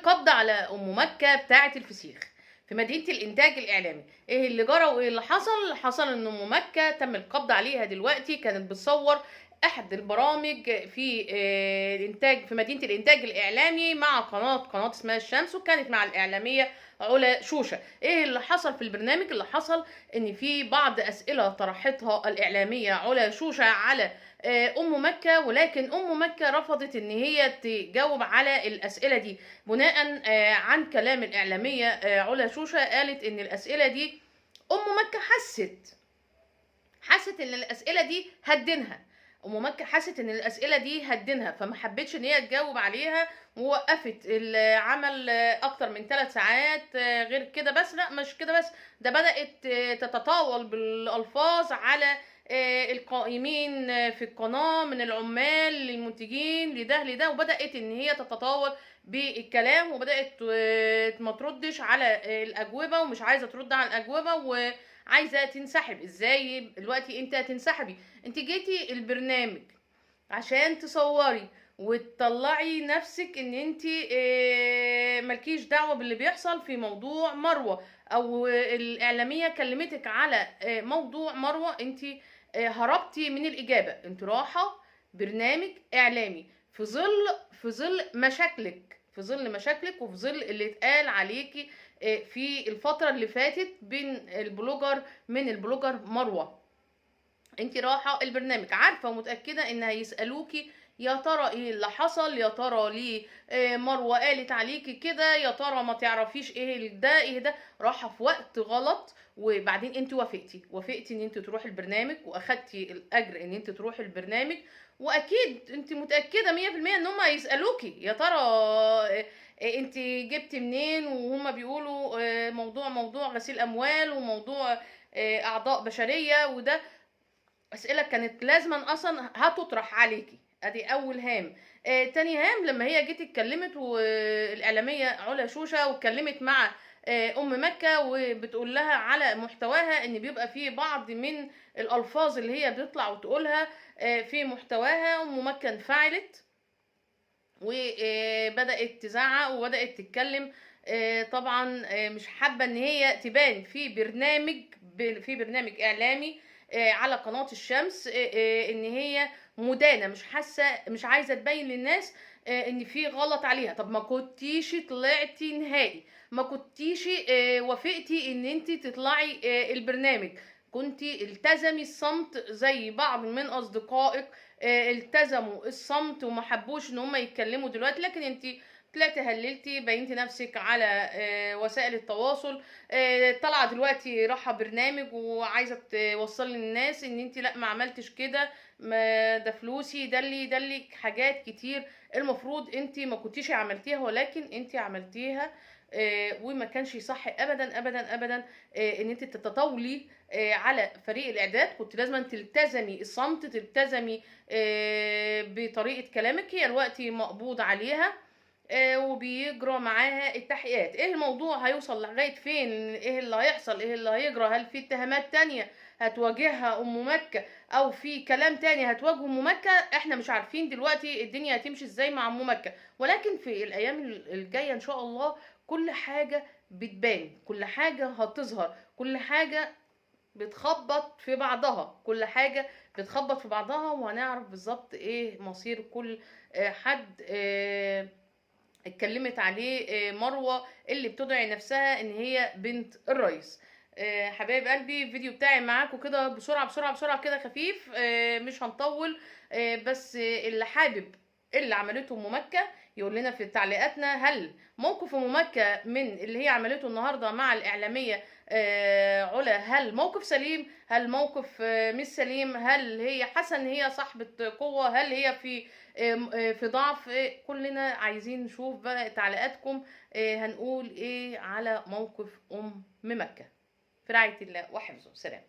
القبض على ام مكه بتاعه الفسيخ في مدينه الانتاج الاعلامي. ايه اللي جرى وايه اللي حصل؟ حصل ان ام مكه تم القبض عليها دلوقتي، كانت بتصور احد البرامج في الانتاج في مدينه الانتاج الاعلامي مع قناه اسمها الشمس، وكانت مع الاعلاميه علا شوشه. ايه اللي حصل في البرنامج؟ اللي حصل ان في بعض اسئله طرحتها الاعلاميه علا شوشه على ام مكه، ولكن ام مكه رفضت ان هي تجاوب على الاسئله دي بناء عن كلام الاعلاميه علا شوشه. قالت ان الاسئله دي ام مكه حست ان الاسئله دي هتدينها. ام مكه حست ان الاسئله دي هتدينها، فما حبتش ان هي تجاوب عليها، ووقفت العمل اكتر من 3 ساعات. غير كده بس، لا مش كده بس، ده بدات تتطاول بالالفاظ على القائمين في القناه من العمال للمنتجين لده، وبدات ان هي تتطاول بالكلام، وبدات ما تردش على الاجوبه، ومش عايزه ترد على الاجوبه، وعايزه تنسحب. ازاي دلوقتي انت هتنسحبي؟ انت جيتي البرنامج عشان تصوري وتطلعي نفسك ان انت ملكيش دعوه باللي بيحصل في موضوع مروه، او الاعلاميه كلمتك على موضوع مروه، انت هربتي من الاجابه. انت رايحه برنامج اعلامي في ظل مشاكلك، وفي ظل اللي اتقال عليكي في الفتره اللي فاتت بين البلوجر مروه. انت رايحه البرنامج عارفه ومتاكده ان هيسالوكي يا ترى ايه اللي حصل، يا ترى ليه مروه قالت عليكي كده، يا ترى ما تعرفيش ايه ده. رايحه في وقت غلط، وبعدين انت وافقتي ان انت تروحي البرنامج، واخدتي الاجر ان انت تروحي البرنامج، واكيد انت متاكده 100% ان هم هيسالوكي يا ترى انت جبت منين، وهم بيقولوا موضوع غسيل اموال، وموضوع اعضاء بشريه، وده اسئله كانت لازما اصلا هتطرح عليكي. ادي اول هام. تاني هام، لما هي جيت اتكلمت والاعلاميه علا شوشه واتكلمت مع ام مكه، وبتقول لها على محتواها ان بيبقى فيه بعض من الالفاظ اللي هي بتطلع وتقولها في محتواها، ام مكه انفعلت وبدات تزعق وبدات تتكلم. طبعا مش حابه ان هي تبان في برنامج اعلامي على قناه الشمس ان هي مدانه، مش عايزه تبين للناس ان في غلط عليها. طب ما كنتيش طلعتي نهائي، ما كنتيش وافقتي ان انت تطلعي البرنامج، كنتي التزمي الصمت زي بعض من اصدقائك التزموا الصمت وما حبوش ان هم يتكلموا دلوقتي. لكن انت طلعتي هللتي، بينتي نفسك على وسائل التواصل، طالعه دلوقتي رايحه برنامج وعايزه توصلي للناس ان انت لا ما عملتش كده، ما ده فلوسي، ده اللي حاجات كتير المفروض انت ما كنتيش عملتيها، ولكن انت عملتيها. وما كانش صح ابدا ابدا ابدا ان انت تتطاولي على فريق الاعداد. كنت لازم تلتزمي الصمت، تلتزمي بطريقه كلامك. هي دلوقتي مقبوض عليها وبيجرى معاها التحقيقات. ايه الموضوع هيوصل لغايه فين؟ ايه اللي هيحصل؟ ايه اللي هيجرى؟ هل في اتهامات تانية هتواجهها ام مكه، او في كلام تاني هتواجهه ام مكه؟ احنا مش عارفين دلوقتي الدنيا هتمشي ازاي مع ام مكه، ولكن في الايام الجايه ان شاء الله كل حاجه بتبان، كل حاجه هتظهر، كل حاجه بتخبط في بعضها، وهنعرف بالظبط ايه مصير كل حد اتكلمت عليه مروه اللي بتدعي نفسها ان هي بنت الرئيس. حبايب قلبي، الفيديو بتاعي معاكم كده بسرعه كده خفيف، مش هنطول. بس اللي حابب اللي عملته ام مكه يقول لنا في تعليقاتنا، هل موقف ام مكه من اللي هي عملته النهارده مع الاعلاميه علا، هل موقف سليم، هل موقف مش سليم، هل هي حاسه ان هي صاحبه قوه، هل هي في ضعف؟ كلنا عايزين نشوف بقى تعليقاتكم. هنقول ايه على موقف ام مكه. في رعايه الله وحفظه. سلام.